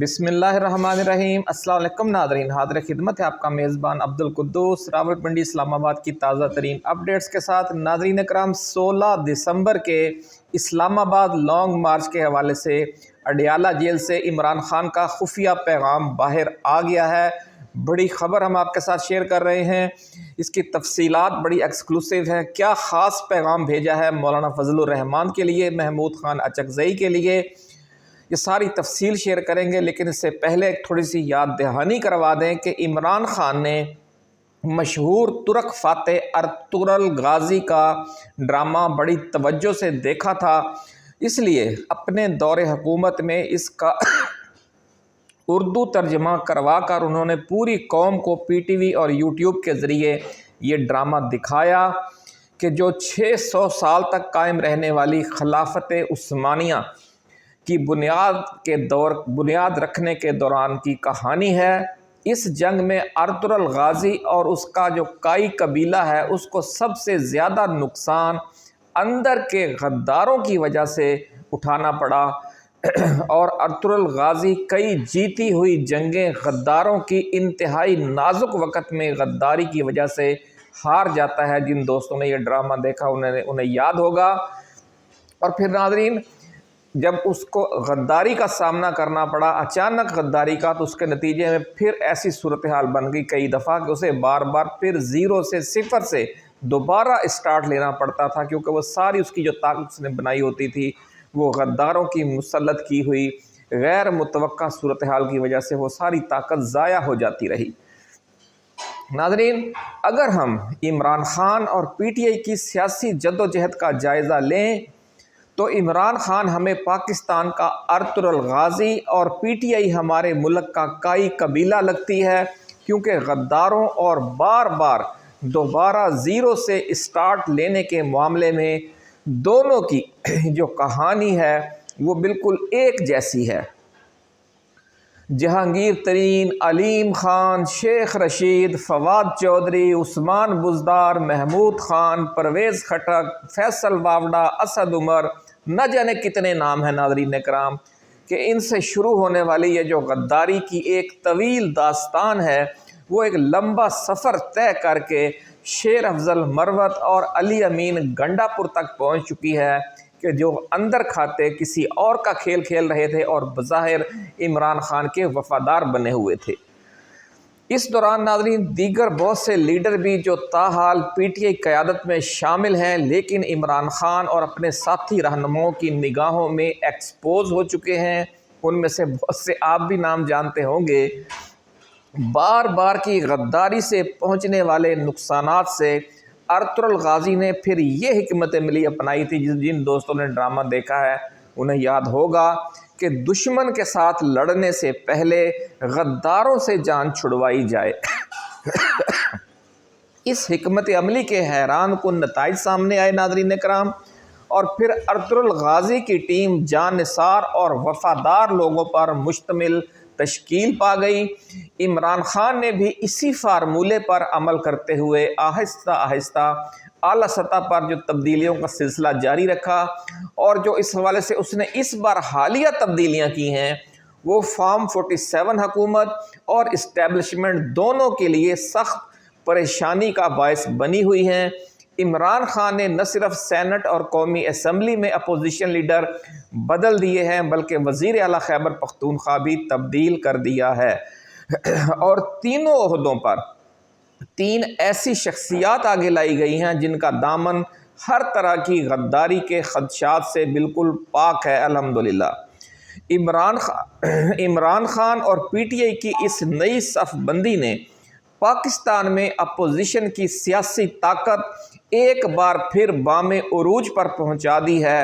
بسم اللہ الرحمن الرحیم۔ السلام علیکم ناظرین، حاضر خدمت ہے آپ کا میزبان عبدالقدوس راولپنڈی اسلام آباد کی تازہ ترین اپڈیٹس کے ساتھ۔ ناظرین اکرام، 16 دسمبر کے اسلام آباد لانگ مارچ کے حوالے سے اڈیالہ جیل سے عمران خان کا خفیہ پیغام باہر آ گیا ہے۔ بڑی خبر ہم آپ کے ساتھ شیئر کر رہے ہیں، اس کی تفصیلات بڑی ایکسکلوسیو ہے۔ کیا خاص پیغام بھیجا ہے مولانا فضل الرحمان کے لیے، محمود خان اچکزئی کے لیے، یہ ساری تفصیل شیئر کریں گے۔ لیکن اس سے پہلے ایک تھوڑی سی یاد دہانی کروا دیں کہ عمران خان نے مشہور ترک فاتح ارطغرل غازی کا ڈرامہ بڑی توجہ سے دیکھا تھا، اس لیے اپنے دور حکومت میں اس کا اردو ترجمہ کروا کر انہوں نے پوری قوم کو پی ٹی وی اور یوٹیوب کے ذریعے یہ ڈرامہ دکھایا کہ جو 600 سال تک قائم رہنے والی خلافت عثمانیہ کی بنیاد رکھنے کے دوران کی کہانی ہے۔ اس جنگ میں ارطغرل غازی اور اس کا جو کائی قبیلہ ہے اس کو سب سے زیادہ نقصان اندر کے غداروں کی وجہ سے اٹھانا پڑا، اور ارطغرل غازی کئی جیتی ہوئی جنگیں غداروں کی انتہائی نازک وقت میں غداری کی وجہ سے ہار جاتا ہے۔ جن دوستوں نے یہ ڈرامہ دیکھا انہیں یاد ہوگا۔ اور پھر ناظرین، جب اس کو غداری کا سامنا کرنا پڑا، اچانک غداری کا، تو اس کے نتیجے میں پھر ایسی صورتحال بن گئی کئی دفعہ کہ اسے بار بار پھر زیرو سے، صفر سے دوبارہ اسٹارٹ لینا پڑتا تھا، کیونکہ وہ ساری اس کی جو طاقت اس نے بنائی ہوتی تھی وہ غداروں کی مسلط کی ہوئی غیر متوقع صورتحال کی وجہ سے وہ ساری طاقت ضائع ہو جاتی رہی۔ ناظرین، اگر ہم عمران خان اور پی ٹی آئی کی سیاسی جدوجہد کا جائزہ لیں تو عمران خان ہمیں پاکستان کا ارطغرل غازی اور پی ٹی آئی ہمارے ملک کا کائی قبیلہ لگتی ہے، کیونکہ غداروں اور بار بار دوبارہ زیرو سے اسٹارٹ لینے کے معاملے میں دونوں کی جو کہانی ہے وہ بالکل ایک جیسی ہے۔ جہانگیر ترین، علیم خان، شیخ رشید، فواد چودھری، عثمان بزدار، محمود خان، پرویز خٹک، فیصل واوڈا، اسد عمر، نہ جانے کتنے نام ہیں ناظرین اکرام، کہ ان سے شروع ہونے والی یہ جو غداری کی ایک طویل داستان ہے وہ ایک لمبا سفر طے کر کے شیر افضل مروت اور علی امین گنڈا پور تک پہنچ چکی ہے، کہ جو اندر کھاتے کسی اور کا کھیل کھیل رہے تھے اور بظاہر عمران خان کے وفادار بنے ہوئے تھے۔ اس دوران ناظرین دیگر بہت سے لیڈر بھی جو تاحال پی ٹی آئی قیادت میں شامل ہیں، لیکن عمران خان اور اپنے ساتھی رہنماؤں کی نگاہوں میں ایکسپوز ہو چکے ہیں۔ ان میں سے بہت سے آپ بھی نام جانتے ہوں گے۔ بار بار کی غداری سے پہنچنے والے نقصانات سے ارطغرل غازی نے پھر یہ حکمت عملی اپنائی تھی، جن دوستوں نے ڈرامہ دیکھا ہے انہیں یاد ہوگا، کہ دشمن کے ساتھ لڑنے سے پہلے غداروں سے جان چھڑوائی جائے۔ اس حکمت عملی کے حیران کن نتائج سامنے آئے ناظرین اکرام، اور پھر ارطغرل غازی کی ٹیم جان نثار اور وفادار لوگوں پر مشتمل تشکیل پا گئی۔ عمران خان نے بھی اسی فارمولے پر عمل کرتے ہوئے آہستہ آہستہ اعلیٰ سطح پر جو تبدیلیوں کا سلسلہ جاری رکھا، اور جو اس حوالے سے اس نے اس بار حالیہ تبدیلیاں کی ہیں وہ فارم 47 حکومت اور اسٹیبلشمنٹ دونوں کے لیے سخت پریشانی کا باعث بنی ہوئی ہیں۔ عمران خان نے نہ صرف سینٹ اور قومی اسمبلی میں اپوزیشن لیڈر بدل دیے ہیں بلکہ وزیر اعلیٰ خیبر پختونخوا بھی تبدیل کر دیا ہے، اور تینوں عہدوں پر 3 ایسی شخصیات آگے لائی گئی ہیں جن کا دامن ہر طرح کی غداری کے خدشات سے بالکل پاک ہے الحمدللہ۔ عمران خان اور پی ٹی آئی کی اس نئی صف بندی نے پاکستان میں اپوزیشن کی سیاسی طاقت ایک بار پھر بام عروج پر پہنچا دی ہے،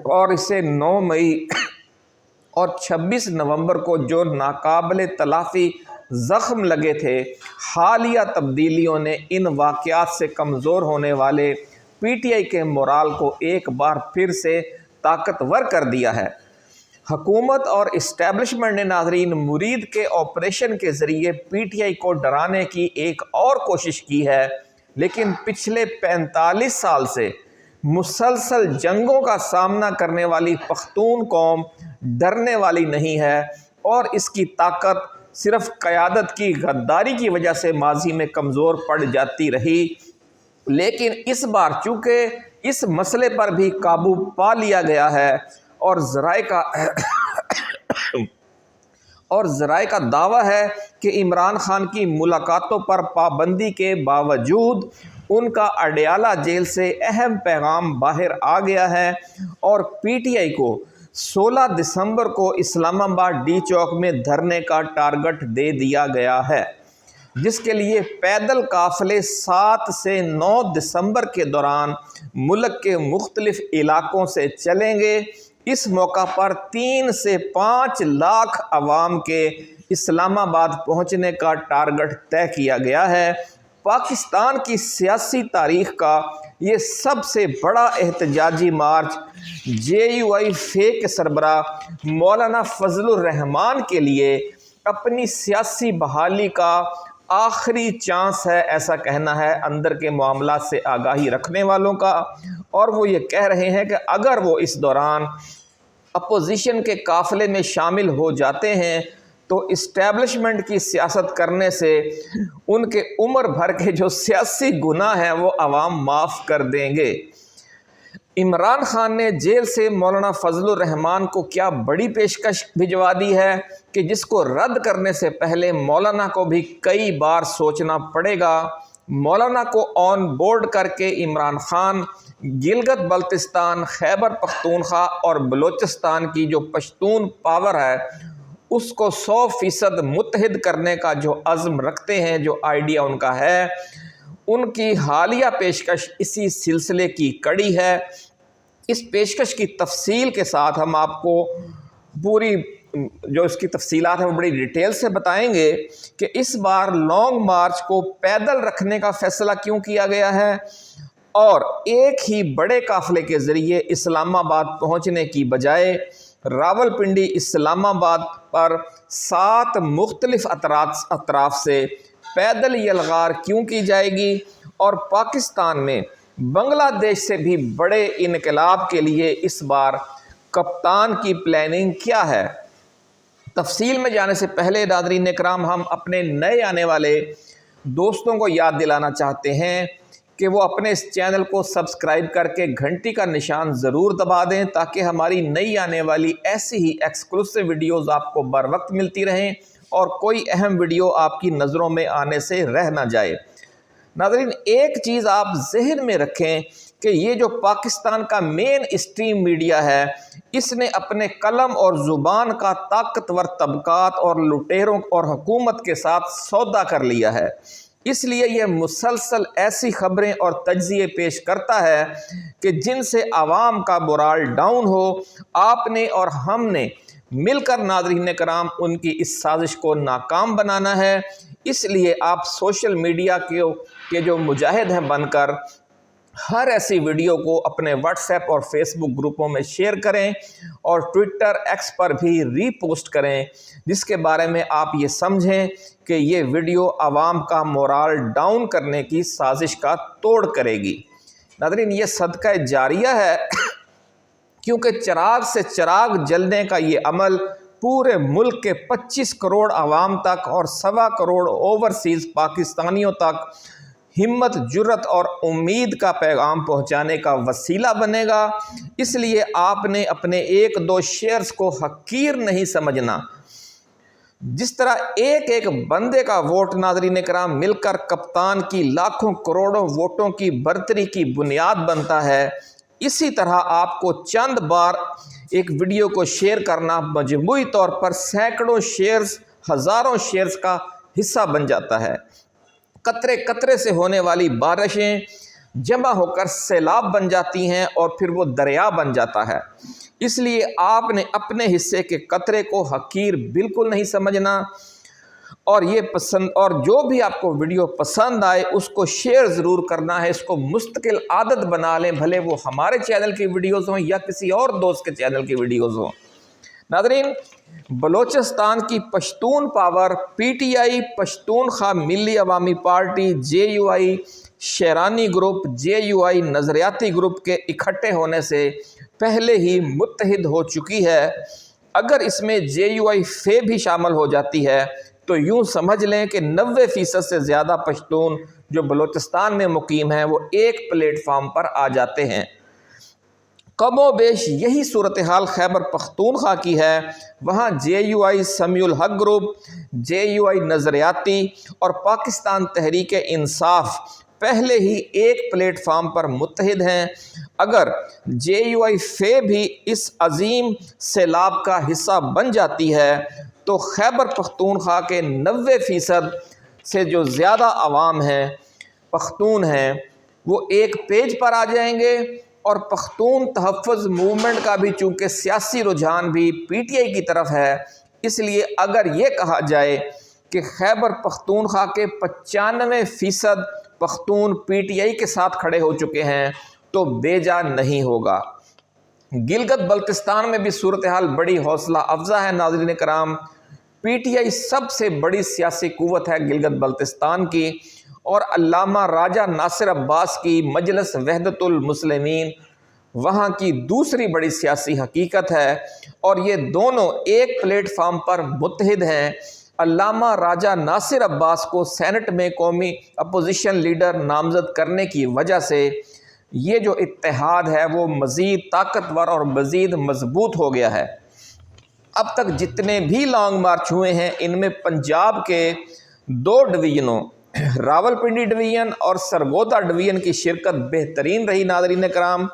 اور اسے 9 مئی اور 26 نومبر کو جو ناقابل تلافی زخم لگے تھے، حالیہ تبدیلیوں نے ان واقعات سے کمزور ہونے والے پی ٹی آئی کے مورال کو ایک بار پھر سے طاقتور کر دیا ہے۔ حکومت اور اسٹیبلشمنٹ نے ناظرین مرید کے آپریشن کے ذریعے پی ٹی آئی کو ڈرانے کی ایک اور کوشش کی ہے، لیکن پچھلے 45 سال سے مسلسل جنگوں کا سامنا کرنے والی پختون قوم ڈرنے والی نہیں ہے، اور اس کی طاقت صرف قیادت کی غداری کی وجہ سے ماضی میں کمزور پڑ جاتی رہی، لیکن اس بار چونکہ اس مسئلے پر بھی قابو پا لیا گیا ہے اور ذرائع کا دعویٰ ہے کہ عمران خان کی ملاقاتوں پر پابندی کے باوجود ان کا اڈیالہ جیل سے اہم پیغام باہر آ گیا ہے اور پی ٹی آئی کو 16 دسمبر کو اسلام آباد ڈی چوک میں دھرنے کا ٹارگٹ دے دیا گیا ہے، جس کے لیے پیدل قافلے 7 سے 9 دسمبر کے دوران ملک کے مختلف علاقوں سے چلیں گے۔ اس موقع پر 3 سے 5 لاکھ عوام کے اسلام آباد پہنچنے کا ٹارگٹ طے کیا گیا ہے۔ پاکستان کی سیاسی تاریخ کا یہ سب سے بڑا احتجاجی مارچ JUI کے سربراہ مولانا فضل الرحمان کے لیے اپنی سیاسی بحالی کا آخری چانس ہے، ایسا کہنا ہے اندر کے معاملات سے آگاہی رکھنے والوں کا، اور وہ یہ کہہ رہے ہیں کہ اگر وہ اس دوران اپوزیشن کے قافلے میں شامل ہو جاتے ہیں تو اسٹیبلشمنٹ کی سیاست کرنے سے ان کے عمر بھر کے جو سیاسی گناہ ہیں وہ عوام معاف کر دیں گے۔ عمران خان نے جیل سے مولانا فضل الرحمان کو کیا بڑی پیشکش بھجوا دی ہے کہ جس کو رد کرنے سے پہلے مولانا کو بھی کئی بار سوچنا پڑے گا۔ مولانا کو آن بورڈ کر کے عمران خان گلگت بلتستان، خیبر پختونخوا اور بلوچستان کی جو پشتون پاور ہے اس کو 100% متحد کرنے کا جو عزم رکھتے ہیں، جو آئیڈیا ان کا ہے، ان کی حالیہ پیشکش اسی سلسلے کی کڑی ہے۔ اس پیشکش کی تفصیل کے ساتھ ہم آپ کو پوری جو اس کی تفصیلات ہیں وہ بڑی ڈیٹیل سے بتائیں گے کہ اس بار لانگ مارچ کو پیدل رکھنے کا فیصلہ کیوں کیا گیا ہے اور ایک ہی بڑے قافلے کے ذریعے اسلام آباد پہنچنے کی بجائے راولپنڈی اسلام آباد پر 7 مختلف اطراف سے پیدل یلغار کیوں کی جائے گی، اور پاکستان میں بنگلہ دیش سے بھی بڑے انقلاب کے لیے اس بار کپتان کی پلاننگ کیا ہے۔ تفصیل میں جانے سے پہلے ناظرین اکرام، ہم اپنے نئے آنے والے دوستوں کو یاد دلانا چاہتے ہیں کہ وہ اپنے اس چینل کو سبسکرائب کر کے گھنٹی کا نشان ضرور دبا دیں تاکہ ہماری نئی آنے والی ایسی ہی ایکسکلوسیو ویڈیوز آپ کو بر وقت ملتی رہیں اور کوئی اہم ویڈیو آپ کی نظروں میں آنے سے رہ نہ جائے۔ ناظرین، ایک چیز آپ ذہن میں رکھیں کہ یہ جو پاکستان کا مین اسٹریم میڈیا ہے، اس نے اپنے قلم اور زبان کا طاقتور طبقات اور لٹیروں اور حکومت کے ساتھ سودا کر لیا ہے، اس لیے یہ مسلسل ایسی خبریں اور تجزیے پیش کرتا ہے کہ جن سے عوام کا مورال ڈاؤن ہو۔ آپ نے اور ہم نے مل کر ناظرین کرام ان کی اس سازش کو ناکام بنانا ہے۔ اس لیے آپ سوشل میڈیا کے جو مجاہد ہیں بن کر ہر ایسی ویڈیو کو اپنے واٹس ایپ اور فیس بک گروپوں میں شیئر کریں اور ٹویٹر ایکس پر بھی ری پوسٹ کریں، جس کے بارے میں آپ یہ سمجھیں کہ یہ ویڈیو عوام کا مورال ڈاؤن کرنے کی سازش کا توڑ کرے گی۔ ناظرین، یہ صدقہ جاریہ ہے کیونکہ چراغ سے چراغ جلنے کا یہ عمل پورے ملک کے 25 کروڑ عوام تک اور 1.25 کروڑ اوورسیز پاکستانیوں تک ہمت، جرت اور امید کا پیغام پہنچانے کا وسیلہ بنے گا۔ اس لیے آپ نے اپنے 1-2 شیئرز کو حقیر نہیں سمجھنا۔ جس طرح ایک ایک بندے کا ووٹ ناظرین کرام مل کر کپتان کی لاکھوں کروڑوں ووٹوں کی برتری کی بنیاد بنتا ہے، اسی طرح آپ کو چند بار ایک ویڈیو کو شیئر کرنا مجموعی طور پر سینکڑوں شیئرز، ہزاروں شیئرز کا حصہ بن جاتا ہے۔ قطرے قطرے سے ہونے والی بارشیں جمع ہو کر سیلاب بن جاتی ہیں اور پھر وہ دریا بن جاتا ہے۔ اس لیے آپ نے اپنے حصے کے قطرے کو حقیر بالکل نہیں سمجھنا، اور جو بھی آپ کو ویڈیو پسند آئے اس کو شیئر ضرور کرنا ہے۔ اس کو مستقل عادت بنا لیں، بھلے وہ ہمارے چینل کی ویڈیوز ہوں یا کسی اور دوست کے چینل کی ویڈیوز ہوں۔ ناظرین، بلوچستان کی Pashtun power, P T I, Pashtunkhwa ملی عوامی party, JUI Sherani group, JUI نظریاتی گروپ کے اکٹھے ہونے سے پہلے ہی متحد ہو چکی ہے اگر اس میں JUI فے بھی شامل ہو جاتی ہے تو یوں سمجھ لیں کہ 90% سے زیادہ پشتون جو بلوچستان میں مقیم ہیں وہ ایک پلیٹ فارم پر آ جاتے ہیں۔ کم و بیش یہی صورتحال خیبر پختونخوا کی ہے۔ وہاں JUI سمیع الحق گروپ، JUI نظریاتی اور پاکستان تحریک انصاف پہلے ہی ایک پلیٹ فارم پر متحد ہیں۔ اگر JUI فے بھی اس عظیم سیلاب کا حصہ بن جاتی ہے تو خیبر پختونخوا کے 90% سے جو زیادہ عوام ہیں، پختون ہیں، وہ ایک پیج پر آ جائیں گے۔ اور پختون تحفظ موومنٹ کا بھی چونکہ سیاسی رجحان بھی PTI کی طرف ہے، اس لیے اگر یہ کہا جائے کہ خیبر پختونخوا کے 95% پختون PTI کے ساتھ کھڑے ہو چکے ہیں تو بے جا نہیں ہوگا۔ گلگت بلتستان میں بھی صورتحال بڑی حوصلہ افزا ہے ناظرین کرام۔ PTI سب سے بڑی سیاسی قوت ہے گلگت بلتستان کی، اور علامہ راجہ ناصر عباس کی مجلس وحدت المسلمین وہاں کی دوسری بڑی سیاسی حقیقت ہے، اور یہ دونوں ایک پلیٹ فارم پر متحد ہیں۔ علامہ راجہ ناصر عباس کو سینٹ میں قومی اپوزیشن لیڈر نامزد کرنے کی وجہ سے یہ جو اتحاد ہے وہ مزید طاقتور اور مزید مضبوط ہو گیا ہے۔ اب تک جتنے بھی لانگ مارچ ہوئے ہیں ان میں پنجاب کے 2 ڈویژنوں راولپنڈی ڈویژن اور سرگودا ڈویژن کی شرکت بہترین رہی ناظرین کرام۔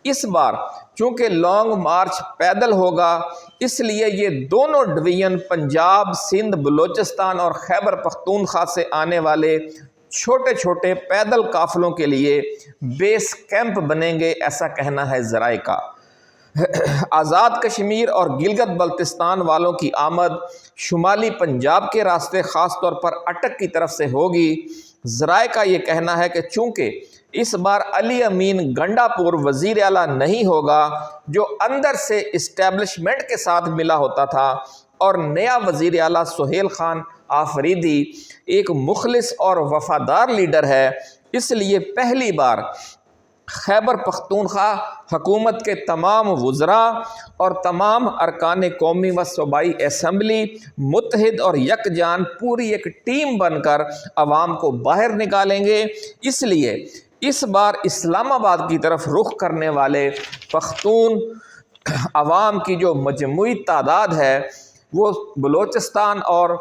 اس بار چونکہ لانگ مارچ پیدل ہوگا اس لیے یہ دونوں ڈویژن پنجاب، سندھ، بلوچستان اور خیبر پختونخوا سے آنے والے چھوٹے چھوٹے پیدل قافلوں کے لیے بیس کیمپ بنیں گے، ایسا کہنا ہے ذرائع کا۔ آزاد کشمیر اور گلگت بلتستان والوں کی آمد شمالی پنجاب کے راستے خاص طور پر اٹک کی طرف سے ہوگی۔ ذرائع کا یہ کہنا ہے کہ چونکہ اس بار علی امین گنڈا پور وزیر اعلیٰ نہیں ہوگا جو اندر سے اسٹیبلشمنٹ کے ساتھ ملا ہوتا تھا، اور نیا وزیر اعلیٰ سہیل خان آفریدی ایک مخلص اور وفادار لیڈر ہے، اس لیے پہلی بار خیبر پختونخوا حکومت کے تمام وزراء اور تمام ارکان قومی و صوبائی اسمبلی متحد اور یکجان پوری ایک ٹیم بن کر عوام کو باہر نکالیں گے۔ اس لیے اس بار اسلام آباد کی طرف رخ کرنے والے پختون عوام کی جو مجموعی تعداد ہے وہ بلوچستان اور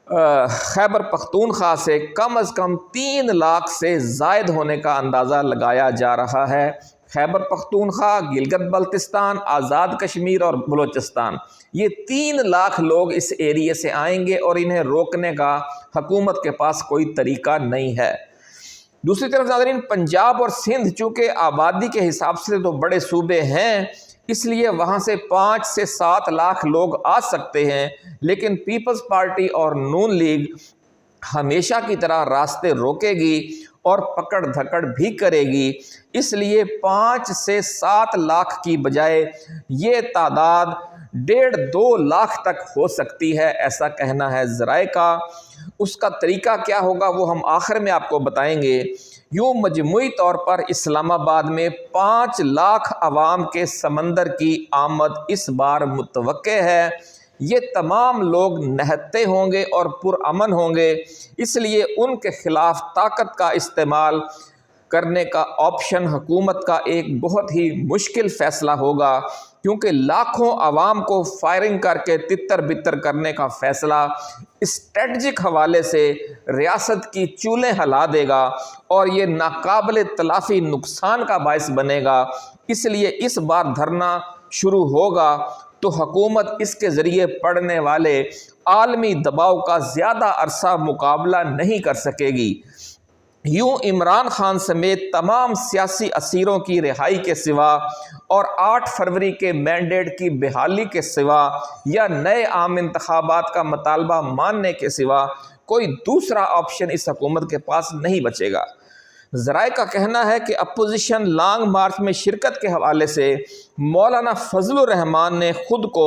خیبر پختونخوا سے کم از کم 3 لاکھ سے زائد ہونے کا اندازہ لگایا جا رہا ہے۔ خیبر پختونخوا، گلگت بلتستان، آزاد کشمیر اور بلوچستان، یہ 3 لاکھ لوگ اس ایریے سے آئیں گے اور انہیں روکنے کا حکومت کے پاس کوئی طریقہ نہیں ہے۔ دوسری طرف ناظرین پنجاب اور سندھ چونکہ آبادی کے حساب سے تو بڑے صوبے ہیں، اس لیے وہاں سے 5 سے 7 لاکھ لوگ آ سکتے ہیں، لیکن پیپلز پارٹی اور نون لیگ ہمیشہ کی طرح راستے روکے گی اور پکڑ دھکڑ بھی کرے گی۔ اس لیے 5 سے 7 لاکھ کی بجائے یہ تعداد 1.5-2 لاکھ تک ہو سکتی ہے، ایسا کہنا ہے ذرائع کا۔ اس کا طریقہ کیا ہوگا وہ ہم آخر میں آپ کو بتائیں گے۔ یوں مجموعی طور پر اسلام آباد میں 5 لاکھ عوام کے سمندر کی آمد اس بار متوقع ہے۔ یہ تمام لوگ نہتے ہوں گے اور پرامن ہوں گے، اس لیے ان کے خلاف طاقت کا استعمال کرنے کا آپشن حکومت کا ایک بہت ہی مشکل فیصلہ ہوگا، کیونکہ لاکھوں عوام کو فائرنگ کر کے تتر بتر کرنے کا فیصلہ اسٹریٹجک حوالے سے ریاست کی چولیں ہلا دے گا اور یہ ناقابل تلافی نقصان کا باعث بنے گا۔ اس لیے اس بار دھرنا شروع ہوگا تو حکومت اس کے ذریعے پڑنے والے عالمی دباؤ کا زیادہ عرصہ مقابلہ نہیں کر سکے گی۔ یوں عمران خان سمیت تمام سیاسی اسیروں کی رہائی کے سوا اور 8 فروری کے مینڈیٹ کی بحالی کے سوا یا نئے عام انتخابات کا مطالبہ ماننے کے سوا کوئی دوسرا آپشن اس حکومت کے پاس نہیں بچے گا۔ ذرائع کا کہنا ہے کہ اپوزیشن لانگ مارچ میں شرکت کے حوالے سے مولانا فضل الرحمان نے خود کو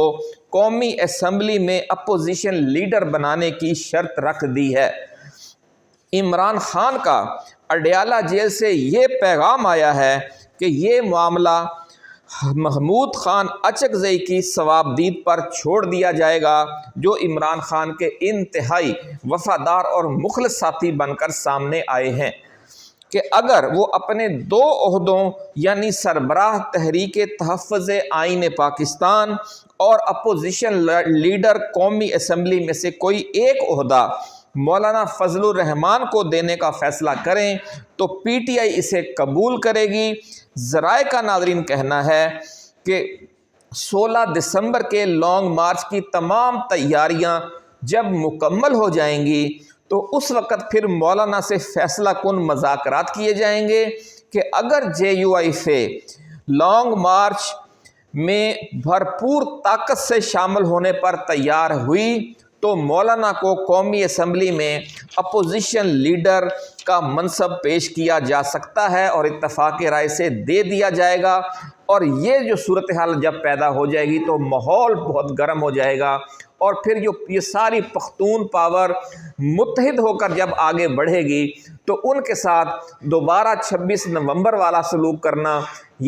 قومی اسمبلی میں اپوزیشن لیڈر بنانے کی شرط رکھ دی ہے۔ عمران خان کا اڈیالہ جیل سے یہ پیغام آیا ہے کہ یہ معاملہ محمود خان اچکزئی کی صوابدید پر چھوڑ دیا جائے گا، جو عمران خان کے انتہائی وفادار اور مخلص ساتھی بن کر سامنے آئے ہیں کہ اگر وہ اپنے 2 عہدوں یعنی سربراہ تحریک تحفظ آئین پاکستان اور اپوزیشن لیڈر قومی اسمبلی میں سے کوئی ایک عہدہ مولانا فضل الرحمان کو دینے کا فیصلہ کریں تو پی ٹی آئی اسے قبول کرے گی۔ ذرائع کا ناظرین کہنا ہے کہ 16 دسمبر کے لانگ مارچ کی تمام تیاریاں جب مکمل ہو جائیں گی تو اس وقت پھر مولانا سے فیصلہ کن مذاکرات کیے جائیں گے کہ اگر J U I F long march میں بھرپور طاقت سے شامل ہونے پر تیار ہوئی تو مولانا کو قومی اسمبلی میں اپوزیشن لیڈر کا منصب پیش کیا جا سکتا ہے اور اتفاق رائے سے دے دیا جائے گا۔ اور یہ جو صورتحال جب پیدا ہو جائے گی تو ماحول بہت گرم ہو جائے گا، اور پھر جو یہ ساری پختون پاور متحد ہو کر جب آگے بڑھے گی تو ان کے ساتھ دوبارہ 26 نومبر والا سلوک کرنا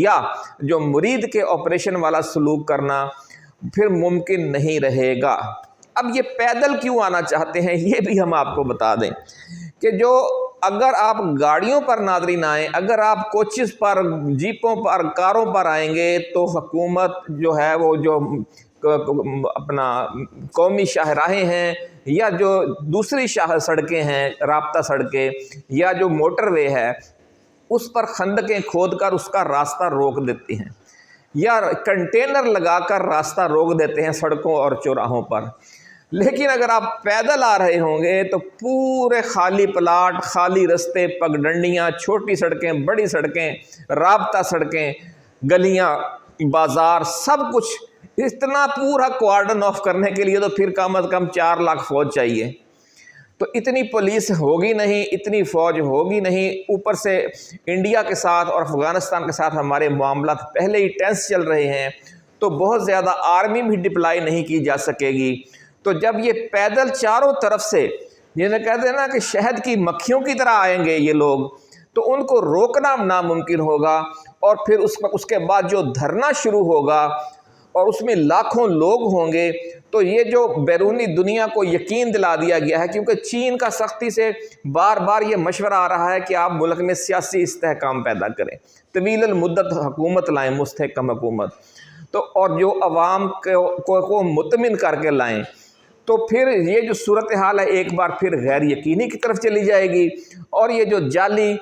یا جو مرید کے آپریشن والا سلوک کرنا پھر ممکن نہیں رہے گا۔ اب یہ پیدل کیوں آنا چاہتے ہیں یہ بھی ہم آپ کو بتا دیں کہ جو اگر آپ گاڑیوں پر ناظرین آئیں، اگر آپ کوچز پر، جیپوں پر، کاروں پر آئیں گے تو حکومت جو ہے وہ جو اپنا قومی شاہراہیں ہیں یا جو دوسری سڑکیں ہیں، رابطہ سڑکیں یا جو موٹر وے ہے، اس پر خندقیں کھود کر اس کا راستہ روک دیتے ہیں یا کنٹینر لگا کر راستہ روک دیتے ہیں سڑکوں اور چوراہوں پر۔ لیکن اگر آپ پیدل آ رہے ہوں گے تو پورے خالی پلاٹ، خالی رستے، پگڈنڈیاں، چھوٹی سڑکیں، بڑی سڑکیں، رابطہ سڑکیں، گلیاں، بازار، سب کچھ اتنا پورا کوارڈن آف کرنے کے لیے تو پھر کم از کم 4 لاکھ فوج چاہیے۔ تو اتنی پولیس ہوگی نہیں، اتنی فوج ہوگی نہیں، اوپر سے انڈیا کے ساتھ اور افغانستان کے ساتھ ہمارے معاملات پہلے ہی ٹینس چل رہے ہیں، تو بہت زیادہ آرمی بھی ڈپلائی نہیں کی جا سکے گی۔ تو جب یہ پیدل چاروں طرف سے جنہیں کہتے ہیں نا کہ شہد کی مکھیوں کی طرح آئیں گے یہ لوگ، تو ان کو روکنا ناممکن ہوگا۔ اور پھر اس کے بعد جو دھرنا شروع ہوگا اور اس میں لاکھوں لوگ ہوں گے، تو یہ جو بیرونی دنیا کو یقین دلا دیا گیا ہے، کیونکہ چین کا سختی سے بار بار یہ مشورہ آ رہا ہے کہ آپ ملک میں سیاسی استحکام پیدا کریں، طویل المدت حکومت لائیں، مستحکم حکومت، تو اور جو عوام کو مطمئن کر کے لائیں، تو پھر یہ جو صورتحال ہے ایک بار پھر غیر یقینی کی طرف چلی جائے گی، اور یہ جو جعلی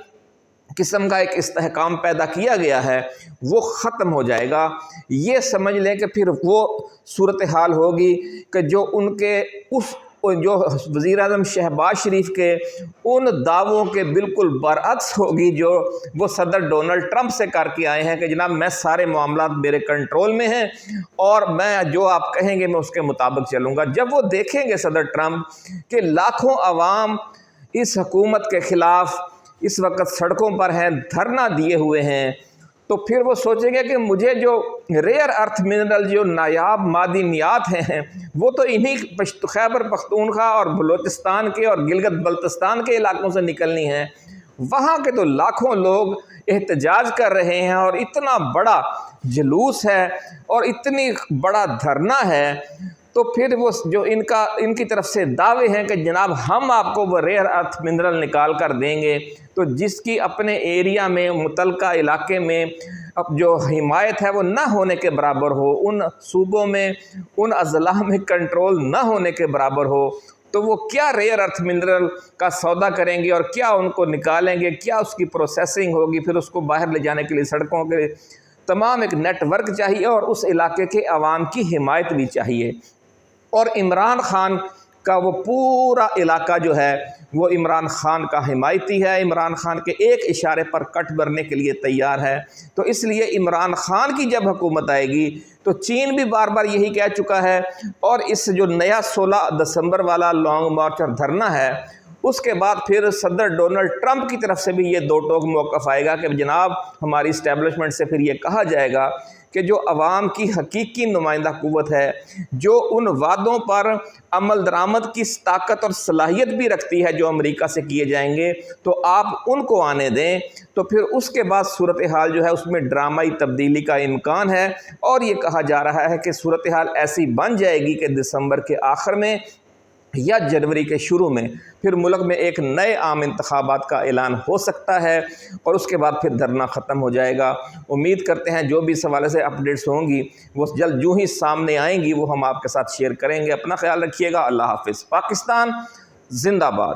قسم کا ایک استحکام پیدا کیا گیا ہے وہ ختم ہو جائے گا۔ یہ سمجھ لیں کہ پھر وہ صورتحال ہوگی کہ جو ان کے جو وزیر اعظم شہباز شریف کے ان دعووں کے بالکل برعکس ہوگی جو وہ صدر ڈونلڈ ٹرمپ سے کر کے آئے ہیں کہ جناب میں سارے معاملات میرے کنٹرول میں ہیں اور میں جو آپ کہیں گے میں اس کے مطابق چلوں گا۔ جب وہ دیکھیں گے صدر ٹرمپ کہ لاکھوں عوام اس حکومت کے خلاف اس وقت سڑکوں پر ہیں، دھرنا دیے ہوئے ہیں، تو پھر وہ سوچیں گے کہ مجھے جو ریئر ارتھ منرل، جو نایاب معدنیات ہیں، وہ تو انہی خیبر پختونخوا اور بلوچستان کے اور گلگت بلتستان کے علاقوں سے نکلنی ہیں۔ وہاں کے تو لاکھوں لوگ احتجاج کر رہے ہیں اور اتنا بڑا جلوس ہے اور اتنی بڑا دھرنا ہے، تو پھر وہ جو ان کی طرف سے دعوے ہیں کہ جناب ہم آپ کو وہ ریئر ارتھ منرل نکال کر دیں گے، تو جس کی اپنے ایریا میں، متعلقہ علاقے میں اب جو حمایت ہے وہ نہ ہونے کے برابر ہو، ان صوبوں میں، ان اضلاع میں کنٹرول نہ ہونے کے برابر ہو، تو وہ کیا ریئر ارتھ منرل کا سودا کریں گے اور کیا ان کو نکالیں گے، کیا اس کی پروسیسنگ ہوگی، پھر اس کو باہر لے جانے کے لیے سڑکوں کے تمام ایک نیٹ ورک چاہیے اور اس علاقے کے عوام کی حمایت بھی چاہیے۔ اور عمران خان کا وہ پورا علاقہ جو ہے وہ عمران خان کا حمایتی ہے، عمران خان کے ایک اشارے پر کٹ بھرنے کے لیے تیار ہے۔ تو اس لیے عمران خان کی جب حکومت آئے گی تو چین بھی بار بار یہی کہہ چکا ہے، اور اس جو نیا 16 دسمبر والا لانگ مارچ اور دھرنا ہے اس کے بعد پھر صدر ڈونلڈ ٹرمپ کی طرف سے بھی یہ دو ٹوک موقف آئے گا کہ جناب ہماری اسٹیبلشمنٹ سے پھر یہ کہا جائے گا کہ جو عوام کی حقیقی نمائندہ قوت ہے، جو ان وعدوں پر عمل درآمد کی طاقت اور صلاحیت بھی رکھتی ہے جو امریکہ سے کیے جائیں گے، تو آپ ان کو آنے دیں، تو پھر اس کے بعد صورتحال جو ہے اس میں ڈرامائی تبدیلی کا امکان ہے۔ اور یہ کہا جا رہا ہے کہ صورتحال ایسی بن جائے گی کہ دسمبر کے آخر میں یا جنوری کے شروع میں پھر ملک میں ایک نئے عام انتخابات کا اعلان ہو سکتا ہے، اور اس کے بعد پھر دھرنا ختم ہو جائے گا۔ امید کرتے ہیں جو بھی اس حوالے سے اپڈیٹس ہوں گی وہ جلد جو ہی سامنے آئیں گی وہ ہم آپ کے ساتھ شیئر کریں گے۔ اپنا خیال رکھیے گا۔ اللہ حافظ۔ پاکستان زندہ باد۔